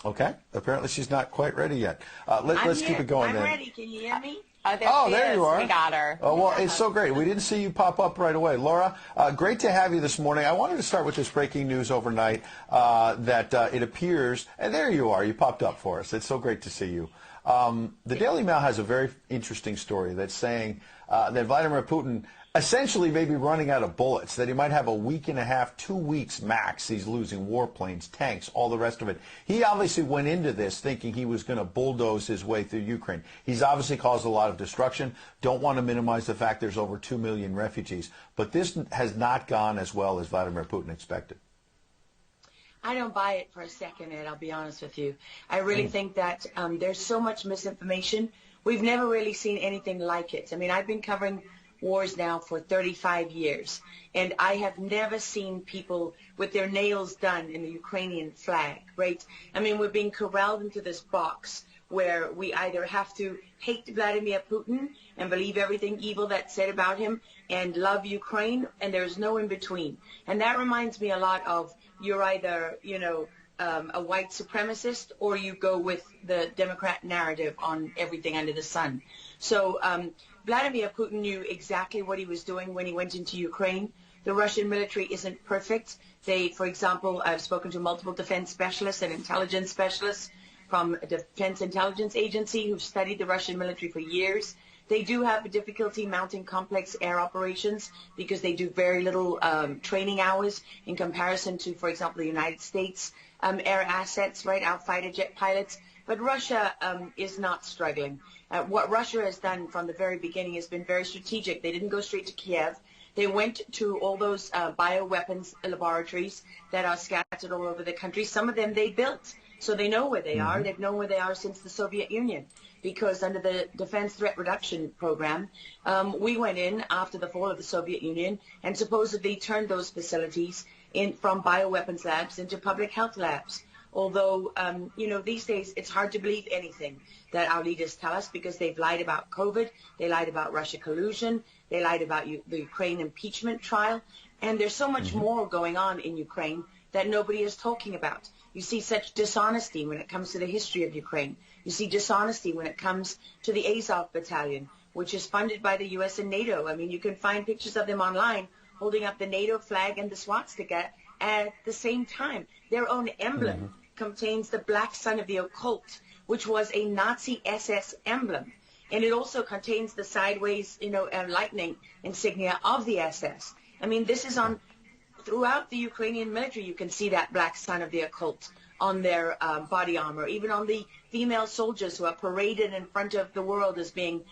Okay. Apparently she's not quite ready yet. Let's keep it going I'm then. ready. Can you hear me? There you are. We got her. Oh, well, it's so great. We didn't see you pop up right away. Laura, great to have you this morning. I wanted to start with this breaking news overnight that it appears, and there you are. You popped up for us. It's so great to see you. The Daily Mail has a very interesting story that's saying that Vladimir Putin essentially may be running out of bullets, that he might have a week and a half, 2 weeks max. He's losing warplanes, tanks, all the rest of it. He obviously went into this thinking he was going to bulldoze his way through Ukraine. He's obviously caused a lot of destruction. Don't want to minimize the fact there's over 2 million refugees. But this has not gone as well as Vladimir Putin expected. I don't buy it for a second, Ed, I'll be honest with you. I really think that there's so much misinformation. We've never really seen anything like it. I mean, I've been covering wars now for 35 years, and I have never seen people with their nails done in the Ukrainian flag, right? I mean, we're being corralled into this box where we either have to hate Vladimir Putin and believe everything evil that's said about him and love Ukraine, and there's no in between. And that reminds me a lot of you're either, a white supremacist or you go with the Democrat narrative on everything under the sun. So Vladimir Putin knew exactly what he was doing when he went into Ukraine. The Russian military isn't perfect. They, for example, I've spoken to multiple defense specialists and intelligence specialists from a Defense Intelligence Agency who've studied the Russian military for years. They do have a difficulty mounting complex air operations because they do very little training hours in comparison to, for example, the United States air assets, right, our fighter jet pilots. But Russia is not struggling. What Russia has done from the very beginning has been very strategic. They didn't go straight to Kiev. They went to all those bioweapons laboratories that are scattered all over the country. Some of them they built, so they know where they are. They've known where they are since the Soviet Union, because under the Defense Threat Reduction Program, we went in after the fall of the Soviet Union and supposedly turned those facilities from bioweapons labs into public health labs. Although, these days it's hard to believe anything that our leaders tell us because they've lied about COVID, they lied about Russia collusion, they lied about the Ukraine impeachment trial, and there's so much more going on in Ukraine that nobody is talking about. You see such dishonesty when it comes to the history of Ukraine. You see dishonesty when it comes to the Azov Battalion, which is funded by the U.S. and NATO. I mean, you can find pictures of them online holding up the NATO flag and the swastika at the same time. Their own emblem contains the black sun of the occult, which was a Nazi SS emblem. And it also contains the sideways, lightning insignia of the SS. I mean, this is on throughout the Ukrainian military. You can see that black sun of the occult on their body armor, even on the female soldiers who are paraded in front of the world as being,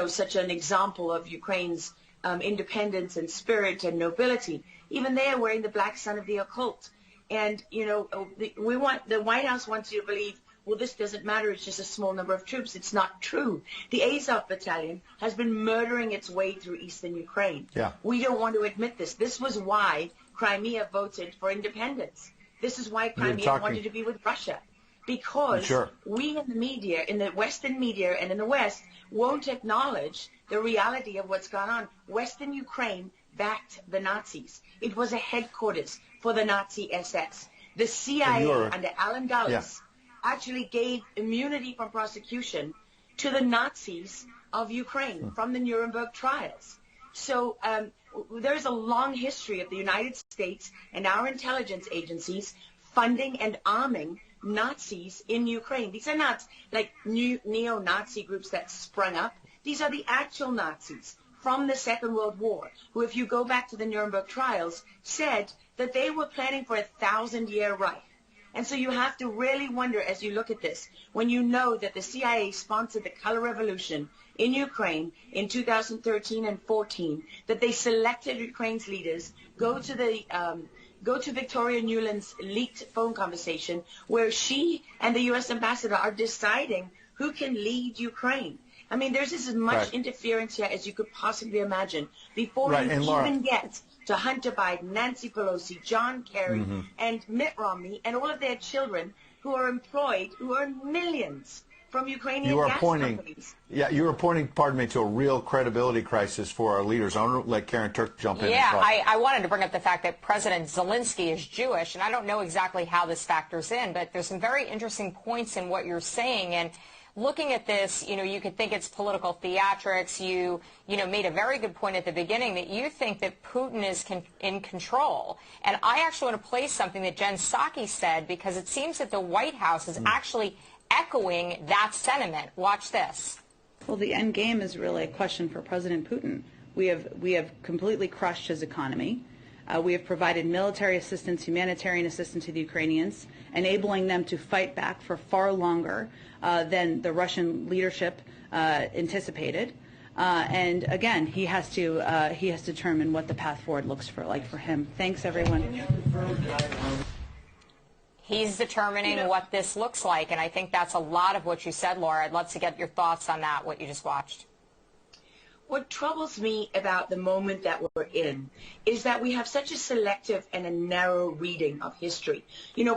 such an example of Ukraine's independence and spirit and nobility. Even they are wearing the black sun of the occult. And, the White House wants you to believe, well, this doesn't matter. It's just a small number of troops. It's not true. The Azov Battalion has been murdering its way through eastern Ukraine. Yeah. We don't want to admit this. This was why Crimea voted for independence. This is why Crimea wanted to be with Russia. Because we in the media, in the Western media and in the West, won't acknowledge the reality of what's gone on. Western Ukraine backed the Nazis. It was a headquarters for the Nazi SS. The CIA under Allen Dulles actually gave immunity from prosecution to the Nazis of Ukraine from the Nuremberg trials. So there's a long history of the United States and our intelligence agencies funding and arming Nazis in Ukraine. These are not like new neo-Nazi groups that sprung up. These are the actual Nazis from the Second World War, who, if you go back to the Nuremberg trials, said that they were planning for a 1,000-year Reich. And so you have to really wonder as you look at this, when you know that the CIA sponsored the color revolution in Ukraine in 2013 and 14, that they selected Ukraine's leaders, go to Victoria Nuland's leaked phone conversation where she and the U.S. ambassador are deciding who can lead Ukraine. I mean, there's as much interference here as you could possibly imagine before you even get to Hunter Biden, Nancy Pelosi, John Kerry, and Mitt Romney, and all of their children who are employed, who earn millions from Ukrainian gas companies. Yeah, you are pointing, pardon me, to a real credibility crisis for our leaders. I want to let Karen Turk jump in. Yeah, I wanted to bring up the fact that President Zelensky is Jewish, and I don't know exactly how this factors in, but there's some very interesting points in what you're saying. And looking at this, you could think it's political theatrics. You made a very good point at the beginning that you think that Putin is in control. And I actually want to play something that Jen Psaki said, because it seems that the White House is actually echoing that sentiment. Watch this. Well, the end game is really a question for President Putin. We have completely crushed his economy. We have provided military assistance, humanitarian assistance to the Ukrainians, enabling them to fight back for far longer than the Russian leadership anticipated. And again, he has to determine what the path forward looks like for him. Thanks, everyone. He's determining what this looks like, and I think that's a lot of what you said, Laura. I'd love to get your thoughts on that, what you just watched. What troubles me about the moment that we're in is that we have such a selective and a narrow reading of history.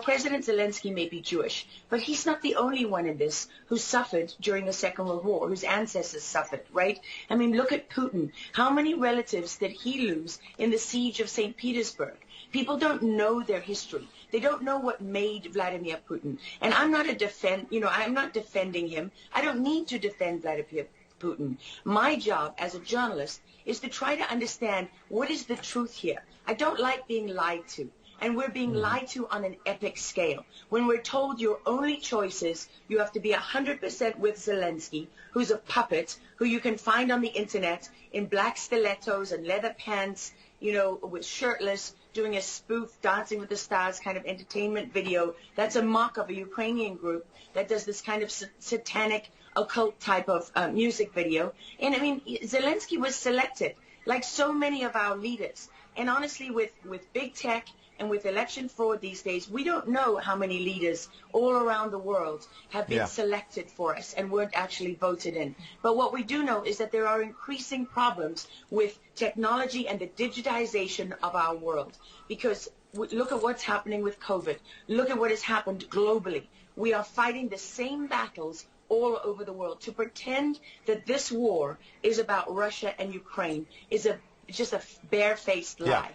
President Zelensky may be Jewish, but he's not the only one in this who suffered during the Second World War, whose ancestors suffered, right? I mean, look at Putin. How many relatives did he lose in the siege of St. Petersburg? People don't know their history. They don't know what made Vladimir Putin. And I'm not I'm not defending him. I don't need to defend Vladimir Putin. My job as a journalist is to try to understand what is the truth here. I don't like being lied to. And we're being lied to on an epic scale. When we're told your only choice is you have to be 100% with Zelensky, who's a puppet, who you can find on the internet in black stilettos and leather pants, with shirtless, doing a spoof Dancing with the Stars kind of entertainment video. That's a mock of a Ukrainian group that does this kind of satanic occult type of music video. And I mean, Zelensky was selected like so many of our leaders. And honestly, with big tech and with election fraud these days, we don't know how many leaders all around the world have been selected for us and weren't actually voted in. But what we do know is that there are increasing problems with technology and the digitization of our world. Because look at what's happening with COVID. Look at what has happened globally. We are fighting the same battles all over the world. To pretend that this war is about Russia and Ukraine is just a barefaced lie.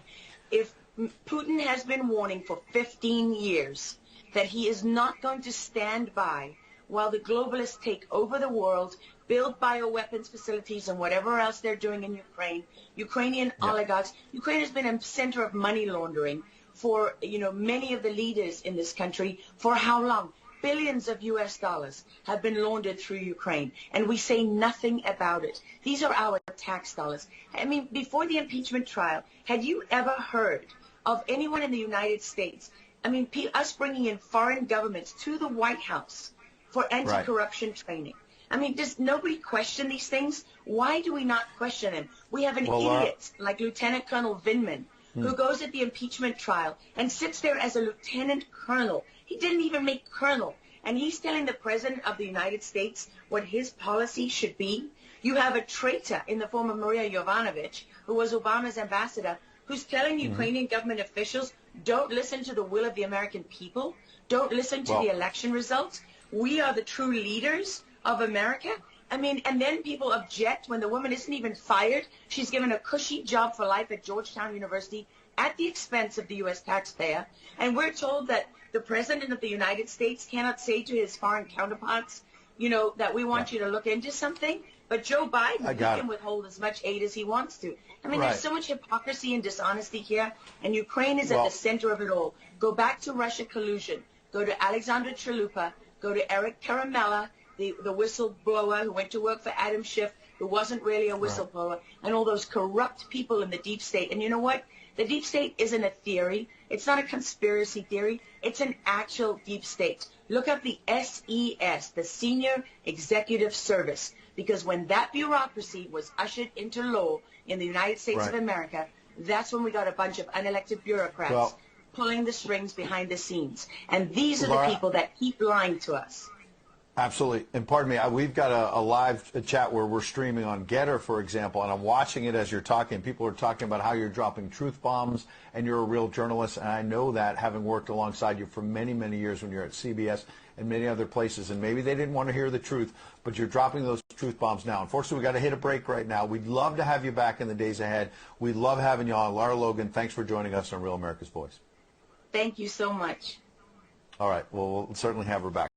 If Putin has been warning for 15 years that he is not going to stand by while the globalists take over the world, build bioweapons facilities and whatever else they're doing in Ukraine, Ukrainian oligarchs. Ukraine has been a center of money laundering for, many of the leaders in this country. For how long? Billions of US dollars have been laundered through Ukraine, and we say nothing about it. These are our tax dollars. I mean, before the impeachment trial, had you ever heard of anyone in the United States, us bringing in foreign governments to the White House for anti-corruption training? I mean, does nobody question these things? Why do we not question them? We have an idiot like Lieutenant Colonel Vindman who goes at the impeachment trial and sits there as a lieutenant colonel. He didn't even make colonel. And he's telling the President of the United States what his policy should be. You have a traitor in the form of Maria Yovanovitch, who was Obama's ambassador, who's telling Ukrainian government officials, don't listen to the will of the American people. Don't listen to the election results. We are the true leaders of America. I mean, and then people object when the woman isn't even fired. She's given a cushy job for life at Georgetown University at the expense of the U.S. taxpayer. And we're told that the President of the United States cannot say to his foreign counterparts, that we want you to look into something. But Joe Biden, he can withhold as much aid as he wants to. I mean, there's so much hypocrisy and dishonesty here, and Ukraine is at the center of it all. Go back to Russia collusion. Go to Alexandra Chalupa. Go to Eric Karamella, the whistleblower who went to work for Adam Schiff, who wasn't really a whistleblower, and all those corrupt people in the deep state. And you know what? The deep state isn't a theory. It's not a conspiracy theory. It's an actual deep state. Look up the SES, the Senior Executive Service, because when that bureaucracy was ushered into law in the United States of America, that's when we got a bunch of unelected bureaucrats pulling the strings behind the scenes. And these are the people that keep lying to us. Absolutely. And pardon me, we've got a live chat where we're streaming on Getter, for example, and I'm watching it as you're talking. People are talking about how you're dropping truth bombs and you're a real journalist. And I know that, having worked alongside you for many, many years when you're at CBS and many other places, and maybe they didn't want to hear the truth, but you're dropping those truth bombs now. Unfortunately, we've got to hit a break right now. We'd love to have you back in the days ahead. We'd love having you on. Lara Logan, thanks for joining us on Real America's Voice. Thank you so much. All right. Well, we'll certainly have her back.